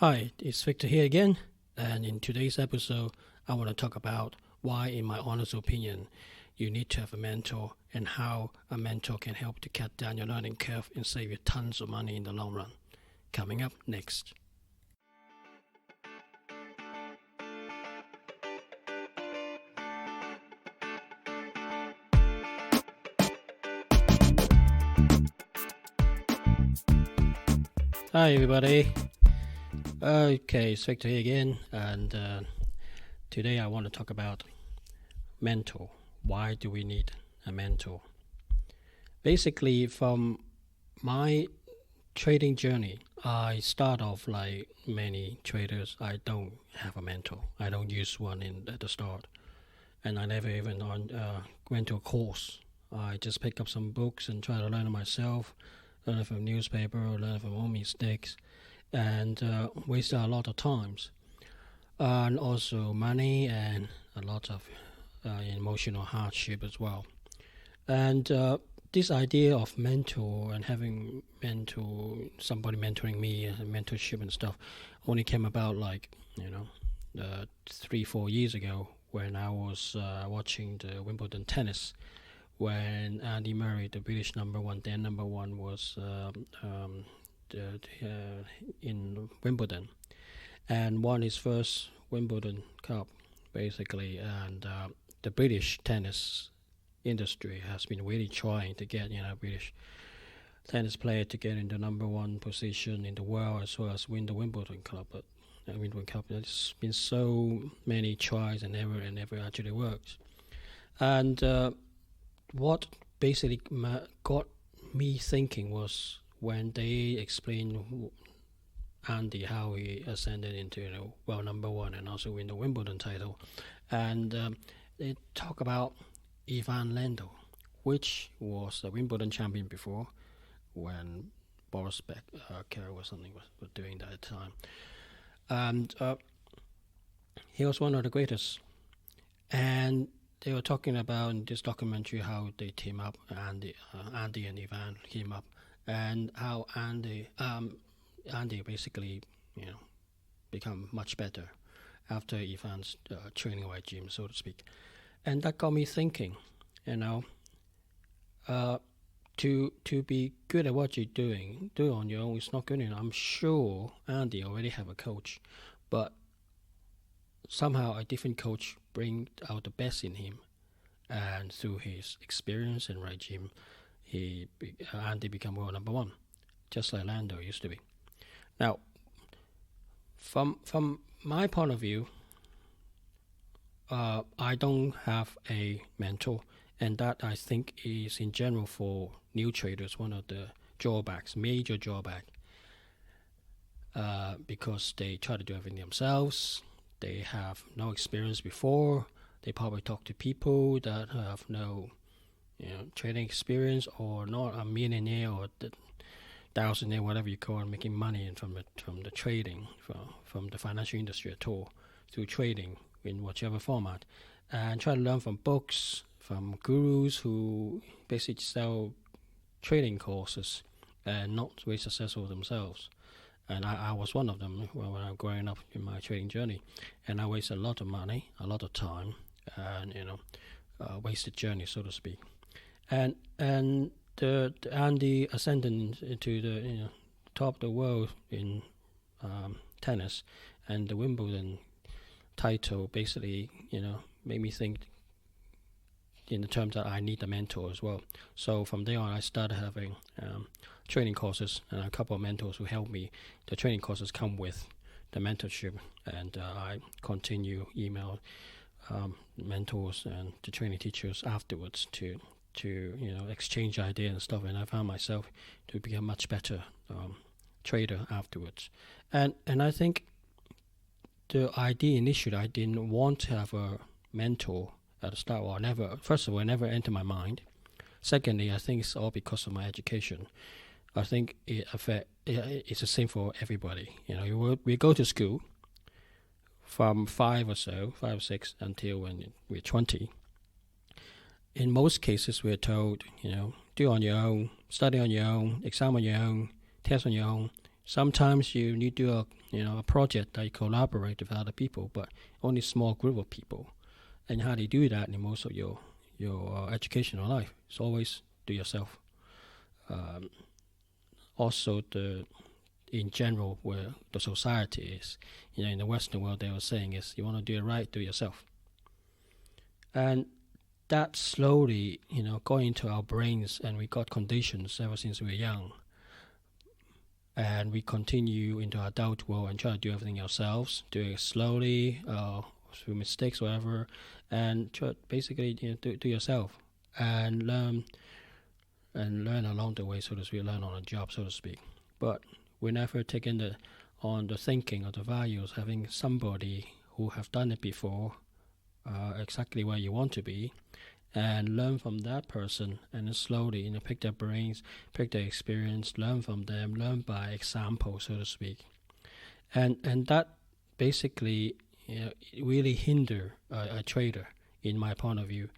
Hi, it's Victor here again, and in today's episode, I want to talk about why, in my honest opinion, you need to have a mentor and how a mentor can help to cut down your learning curve and save you tons of money in the long run. Coming up next. Hi, everybody. Okay, it's Victor here again, and today I want to talk about mentor. Why do we need a mentor? Basically, from my trading journey, I start off like many traders. I don't have a mentor. I don't use one at the start, and I never even went to a course. I just pick up some books and try to learn it myself, learn it from newspaper, learn it from own mistakes, and wasted a lot of times, and also money and a lot of emotional hardship as well. And this idea of mentor and having somebody mentoring me and mentorship and stuff only came about 3-4 years ago when I was watching the Wimbledon tennis, when Andy Murray, the British number one, then number one, was in Wimbledon and won his first Wimbledon Cup, basically. And the British tennis industry has been really trying to get British tennis player to get in the number one position in the world as well as win the Wimbledon Cup. But Wimbledon Cup, there's been so many tries and never actually works. And what basically got me thinking was when they explained Andy how he ascended into number one and also win the Wimbledon title, and they talk about Ivan Lendl, which was a Wimbledon champion before when Boris Becker or something was doing that at the time, and he was one of the greatest. And they were talking about in this documentary how they team up, Andy and Ivan team up, and how Andy basically become much better after Ivan's training regime, so to speak. And that got me thinking, to be good at what you're doing, do it on your own is not good enough. I'm sure Andy already have a coach, but somehow a different coach bring out the best in him, and through his experience and regime, Andy become world number one, just like Lando used to be. Now, from my point of view, I don't have a mentor, and that I think is in general for new traders one of the major drawback, because they try to do everything themselves. They have no experience before. They probably talk to people that have no trading experience, or not a millionaire or the thousandaire, whatever you call it, making money from the trading, from the financial industry at all, through trading in whichever format, and try to learn from books, from gurus who basically sell trading courses and not very successful themselves. And I was one of them when I was growing up in my trading journey, and I wasted a lot of money, a lot of time, and wasted journey, so to speak. And the Andy ascended into the top of the world in tennis, and the Wimbledon title basically made me think in the terms that I need a mentor as well. So from there on, I started having training courses and a couple of mentors who helped me. The training courses come with the mentorship, and I continue email mentors and the training teachers afterwards to exchange ideas and stuff. And I found myself to be a much better trader afterwards. And I think the idea initially, I didn't want to have a mentor at the start. Well, first of all, it never entered my mind. Secondly, I think it's all because of my education. I think it's the same for everybody. We go to school from 5 or 6 until when we're 20. In most cases, we're told, do on your own, study on your own, exam on your own, test on your own, Sometimes you need to do a project that you collaborate with other people, but only small group of people. And how do you do that in most of your educational life? It's always do yourself. Um, Also, in general, where the society is, in the Western world, they were saying is you want to do it right, do it yourself. And that slowly, got into our brains, and we got conditions ever since we were young. And we continue into our adult world and try to do everything ourselves, do it slowly, through mistakes, whatever, and try basically do yourself and learn along the way, so to speak, learn on a job, so to speak. But we never taken on the thinking or the values, having somebody who have done it before, exactly where you want to be, and learn from that person, and then slowly, pick their brains, pick their experience, learn from them, learn by example, so to speak. And that basically really hinder a trader, in my point of view.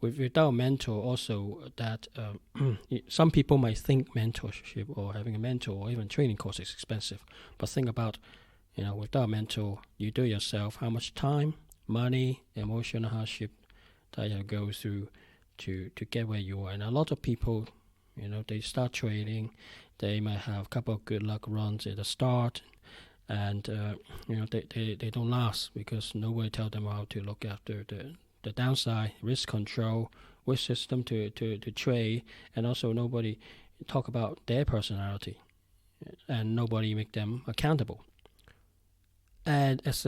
Without mentor, also that some people might think mentorship or having a mentor or even training course is expensive, but think about, without a mentor, you do it yourself. How much time, money, emotional hardship that you go through to get where you are. And a lot of people, they start trading, they might have a couple of good luck runs at the start, and they don't last because nobody tells them how to look after the downside, risk control, which system to trade, and also nobody talk about their personality, and nobody make them accountable. And as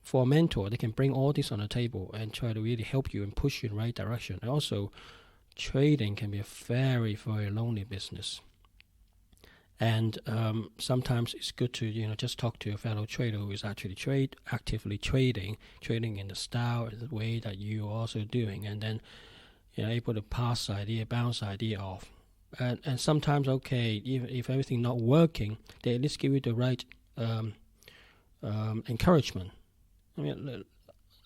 for a mentor, they can bring all this on the table and try to really help you and push you in the right direction. And also, trading can be a very, very lonely business. And sometimes it's good to just talk to a fellow trader who is actually actively trading in the style and the way that you are also doing, and then able to pass idea, bounce idea off. And sometimes, okay, if everything not working, they at least give you the right encouragement. I mean,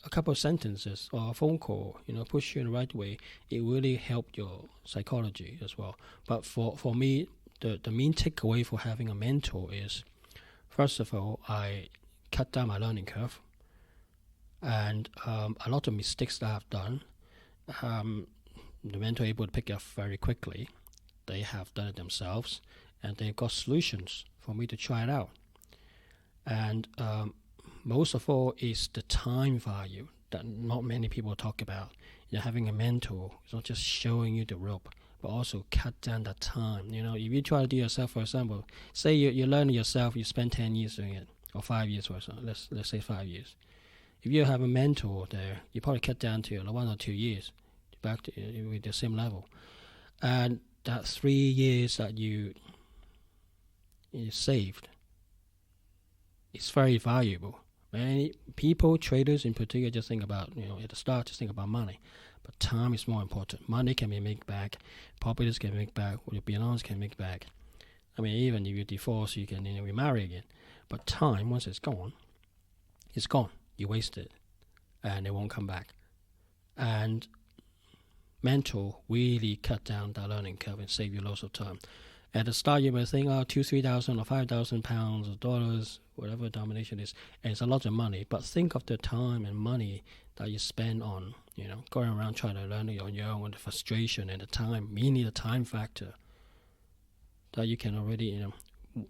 a couple of sentences or a phone call, push you in the right way. It really helped your psychology as well. But for me, the main takeaway for having a mentor is, first of all, I cut down my learning curve, and a lot of mistakes that I've done, the mentor able to pick up very quickly. They have done it themselves, and they've got solutions for me to try it out. And most of all is the time value that not many people talk about. Having a mentor is not just showing you the rope, but also cut down the time. If you try to do yourself, for example, say you learn it yourself, you spend 10 years doing it, or 5 years, for example, let's say 5 years. If you have a mentor there, you probably cut down to 1 or 2 years, back to with the same level. And that 3 years that you saved is very valuable. Many people, traders in particular, just think about, at the start, just think about money. But time is more important. Money can be made back. Properties can be made back. Your belongings can be made back. I mean, even if you divorce, you can remarry again. But time, once it's gone, it's gone. You wasted it, and it won't come back. And mentor really cut down that learning curve and save you lots of time. At the start, you may think, £2,000, £3,000 or £5,000 or dollars, whatever denomination is, and it's a lot of money. But think of the time and money that you spend on, going around trying to learn it on your own, the frustration and the time, mainly the time factor. That you can already,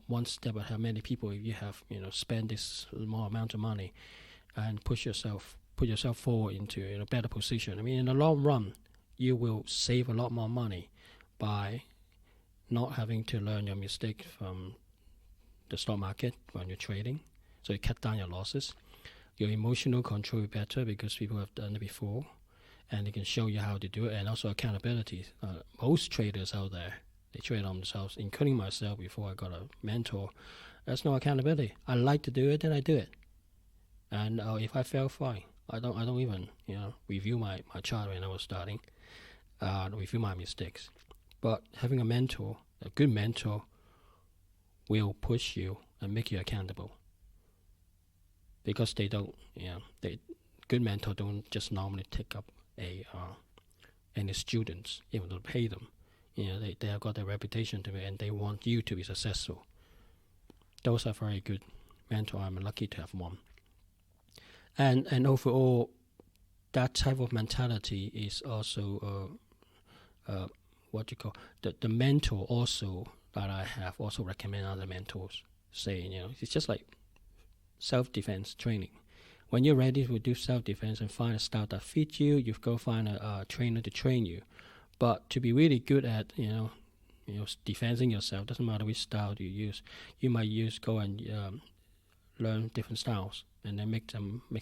one step ahead of many people if you have, spend this small amount of money, and put yourself forward into a better position. I mean, in the long run, you will save a lot more money by not having to learn your mistake from the stock market when you're trading. So you cut down your losses. Your emotional control is better because people have done it before, and they can show you how to do it, and also accountability. Most traders out there, they trade on themselves, including myself before I got a mentor. There's no accountability. I like to do it, then I do it. And if I fail, fine. I don't even review my chart when I was starting, review my mistakes. But having a mentor, a good mentor, will push you and make you accountable. Because they don't, good mentor don't just normally take up any students, even though pay them. they have got a reputation to be, and they want you to be successful. Those are very good mentor. I'm lucky to have one. And overall, that type of mentality is also what you call the mentor also that I have also recommend other mentors, saying, it's just like self-defense training. When you're ready to do self-defense and find a style that fits you, you go find a trainer to train you. But to be really good at defending yourself, doesn't matter which style you use. You might go and learn different styles and then mix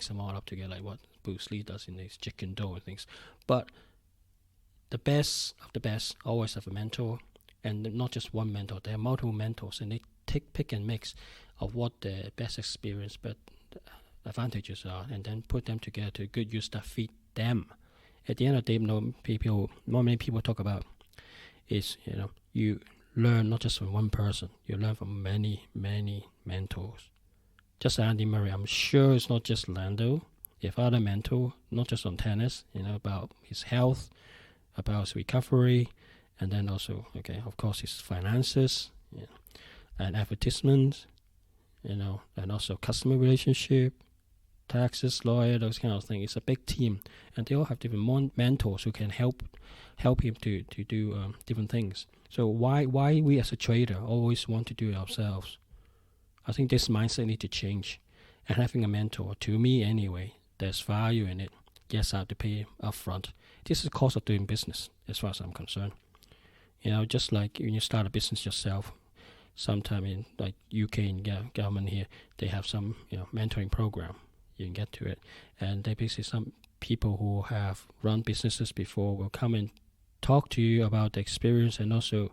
them all up together, like what Bruce Lee does in his Jeet Kune Do and things. But the best of the best always have a mentor, and not just one mentor. There are multiple mentors, and they pick and mix of what the best experience, but advantages are, and then put them together to good use that fit them. At the end of the day, not many people talk about is, you learn not just from one person, you learn from many, many mentors. Just Andy Murray, I'm sure it's not just Lando. If other mentor, not just on tennis, about his health, about his recovery, and then also, of course, his finances, and advertisements, and also customer relationship, taxes, lawyer, those kind of things. It's a big team, and they all have different mentors who can help him to do different things. So why we as a trader always want to do it ourselves? I think this mindset need to change. And having a mentor, to me anyway, there's value in it. Yes, I have to pay up front. This is the cost of doing business, as far as I'm concerned. Just like when you start a business yourself, sometime in like UK and government here, they have some mentoring program. You can get to it, and they basically, some people who have run businesses before will come and talk to you about the experience, and also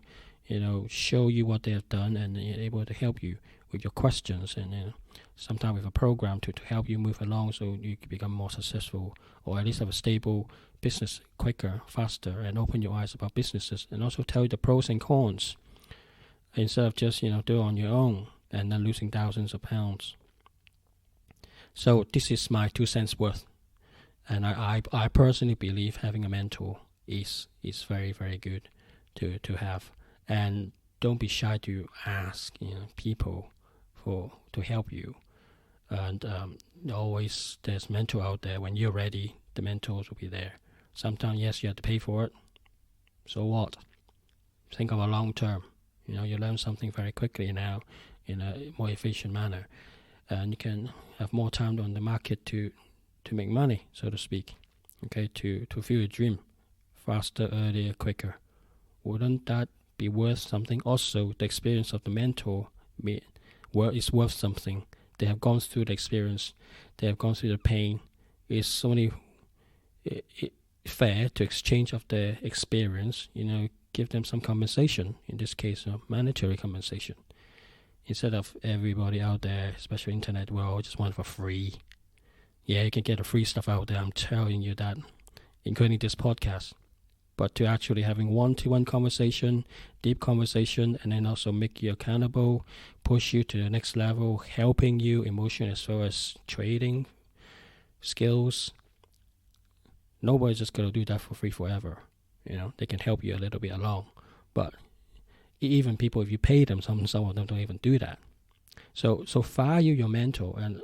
show you what they have done, and able to help you with your questions, and sometimes with a program to help you move along so you can become more successful, or at least have a stable business quicker, faster, and open your eyes about businesses, and also tell you the pros and cons instead of just do it on your own and then losing thousands of pounds. So this is my 2 cents worth, and I personally believe having a mentor is very, very good to have, and don't be shy to ask people to help you, and always there's mentor out there. When you're ready, the mentors will be there. Sometimes yes, you have to pay for it. So what? Think of a long term. You learn something very quickly now in a more efficient manner, and you can have more time on the market to make money, so to speak. To fulfill your dream faster, earlier, quicker. Wouldn't that be worth something? Also, the experience of the mentor is worth something. They have gone through the experience. They have gone through the pain. It's only fair to exchange of the experience. Give them some compensation. In this case, monetary compensation. Instead of everybody out there, especially internet world, just want it for free. Yeah, you can get the free stuff out there. I'm telling you that, including this podcast. But to actually having one-to-one conversation, deep conversation, and then also make you accountable, push you to the next level, helping you emotionally as well as trading skills. Nobody's just going to do that for free forever. They can help you a little bit along. But even people, if you pay them, some of them don't even do that. So value your mentor. And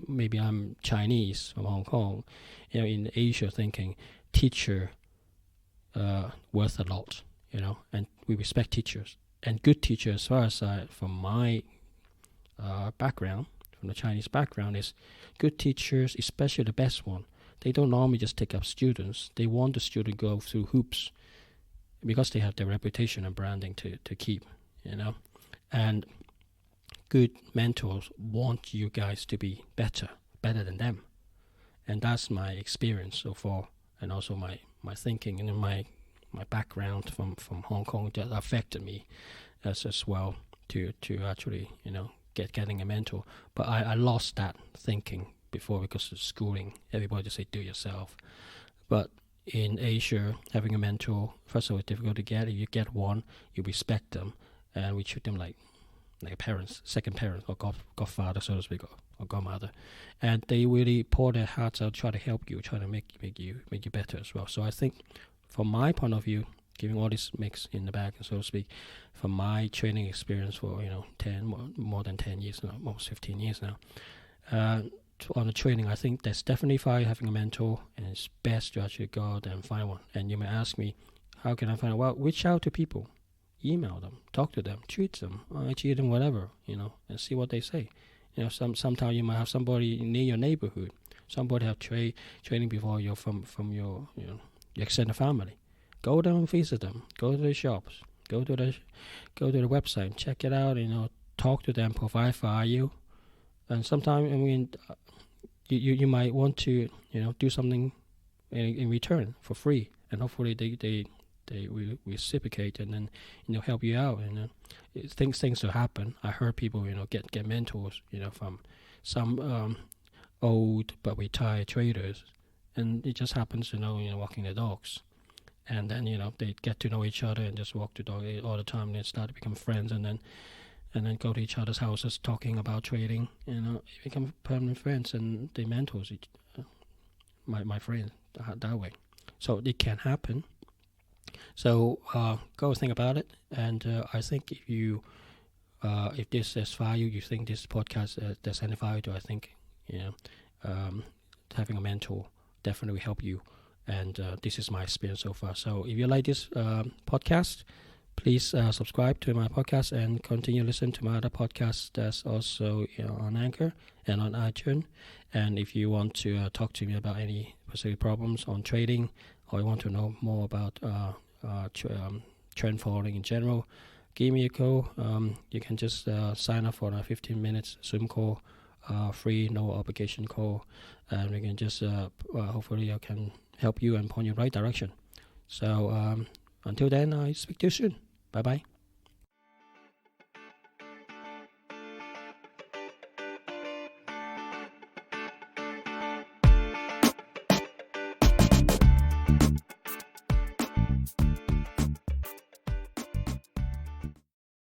maybe I'm Chinese from Hong Kong, in Asia, thinking teacher worth a lot, and we respect teachers. And good teachers, as far as from my background, from the Chinese background, is good teachers, especially the best one. They don't normally just take up students. They want the student to go through hoops because they have their reputation and branding to keep, And good mentors want you guys to be better than them. And that's my experience so far, and also my thinking and my background from Hong Kong that affected me as well to actually getting a mentor. But I lost that thinking before because of schooling. Everybody just say do yourself. But in Asia, having a mentor, first of all, it's difficult to get. If you get one, you respect them, and we treat them like parents, second parents, or godfather, so to speak, or godmother, and they really pour their hearts out, try to help you, try to make you better as well. So I think, from my point of view, giving all this mix in the back, so to speak, from my training experience for 10 more than 10 years now, almost 15 years now. On the training, I think there's definitely value having a mentor, and it's best to actually go out and find one. And you may ask me, how can I find out? Well, reach out to people, email them, talk to them, tweet them, IG them, whatever, and see what they say. Sometimes you might have somebody near your neighborhood, somebody have training before you from your your extended family. Go there and visit them. Go to the shops. Go to the website. Check it out. Talk to them. Provide value. And sometimes you might want to do something in return for free, and hopefully they reciprocate and then help you out. And things to happen. I heard people get mentors from some old but retired traders, and it just happens walking the dogs. And then they get to know each other and just walk the dog all the time. And they start to become friends, and then go to each other's houses talking about trading. Become permanent friends, and they mentors each my friends that way. So it can happen. So go think about it. And I think if this has value, you think this podcast there's any value to, I think having a mentor definitely will help you. And this is my experience so far. So if you like this podcast, please subscribe to my podcast and continue listening to my other podcasts that's also on Anchor and on iTunes. And if you want to talk to me about any specific problems on trading, or you want to know more about trend following in general, give me a call. You can just sign up for a 15 minutes Zoom call, free, no obligation call, and we can just hopefully I can help you and point you in the right direction. So until then, I speak to you soon. Bye-bye.